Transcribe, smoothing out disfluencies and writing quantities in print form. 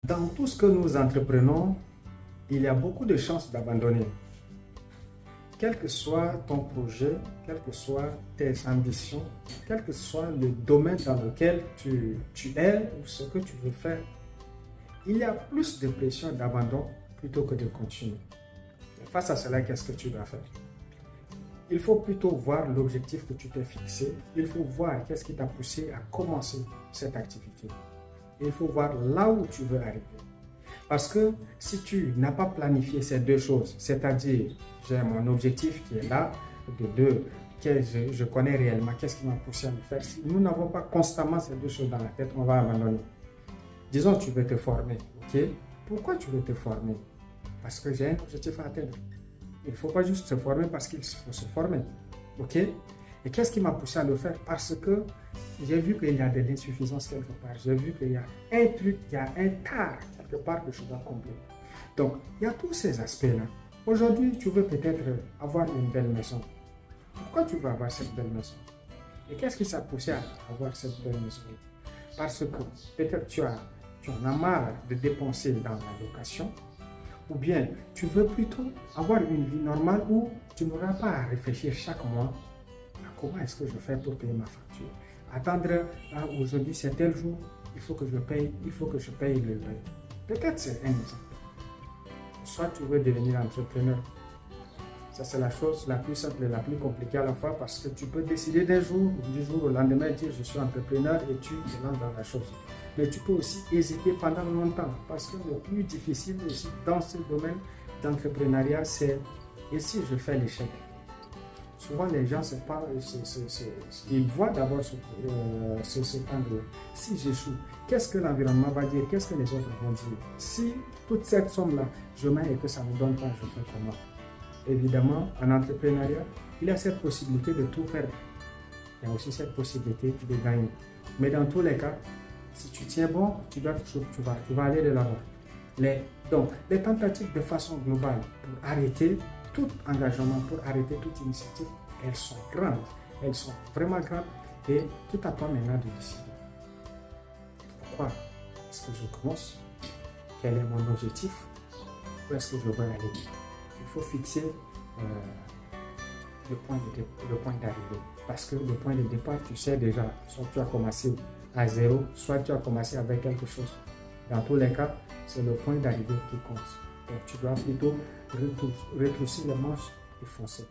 Dans tout ce que nous entreprenons, il y a beaucoup de chances d'abandonner. Quel que soit ton projet, quelles que soient tes ambitions, quel que soit le domaine dans lequel tu es ou ce que tu veux faire, il y a plus de pression d'abandon plutôt que de continuer. Face à cela, qu'est-ce que tu dois faire? Il faut plutôt voir l'objectif que tu t'es fixé. Il faut voir qu'est-ce qui t'a poussé à commencer cette activité. Et il faut voir là où tu veux arriver. Parce que si tu n'as pas planifié ces deux choses, c'est-à-dire j'ai mon objectif qui est là, de deux, je connais réellement qu'est-ce qui m'a poussé à le faire. Si nous n'avons pas constamment ces deux choses dans la tête, on va abandonner. Disons tu veux te former, ok? Pourquoi tu veux te former? Parce que j'ai un objectif à atteindre. Il ne faut pas juste se former parce qu'il faut se former, ok? Et qu'est-ce qui m'a poussé à le faire? Parce que j'ai vu qu'il y a de l'insuffisance quelque part. J'ai vu qu'il y a un truc, il y a un quart quelque part que je dois combler. Donc, il y a tous ces aspects-là. Aujourd'hui, tu veux peut-être avoir une belle maison. Pourquoi tu veux avoir cette belle maison? Et qu'est-ce qui t'a poussé à avoir cette belle maison? Parce que peut-être tu en as marre de dépenser dans la location, ou bien tu veux plutôt avoir une vie normale où tu n'auras pas à réfléchir chaque mois à comment est-ce que je fais pour payer ma facture. Attendre, aujourd'hui c'est tel jour, il faut que je paye le loyer. Peut-être c'est un exemple. Soit tu veux devenir entrepreneur. Ça c'est la chose la plus simple et la plus compliquée à la fois parce que tu peux décider d'un jour ou du jour au lendemain dire je suis entrepreneur et tu te lances dans la chose. Mais tu peux aussi hésiter pendant longtemps parce que le plus difficile aussi dans ce domaine d'entrepreneuriat c'est et si je fais l'échec? Souvent les gens ils voient d'abord ce angle. Si j'échoue, qu'est-ce que l'environnement va dire? Qu'est-ce que les autres vont dire? Si toute cette somme-là, je mets et que ça ne me donne pas, je fais comment? Évidemment, en entrepreneuriat, il y a cette possibilité de tout perdre. Il y a aussi cette possibilité de gagner. Mais dans tous les cas, si tu tiens bon, tu vas aller de l'avant. Donc, les tentatives de façon globale pour arrêter tout engagement, pour arrêter toute initiative, elles sont grandes. Elles sont vraiment grandes et tout à toi maintenant de décider. Pourquoi est-ce que je commence? Quel est mon objectif? Où est-ce que je veux aller? Il faut fixer le point d'arrivée. Parce que le point de départ, tu sais déjà, soit tu as commencé à zéro, soit tu as commencé avec quelque chose. Dans tous les cas, c'est le point d'arrivée qui compte. Donc tu dois plutôt retrousser les manches et foncer.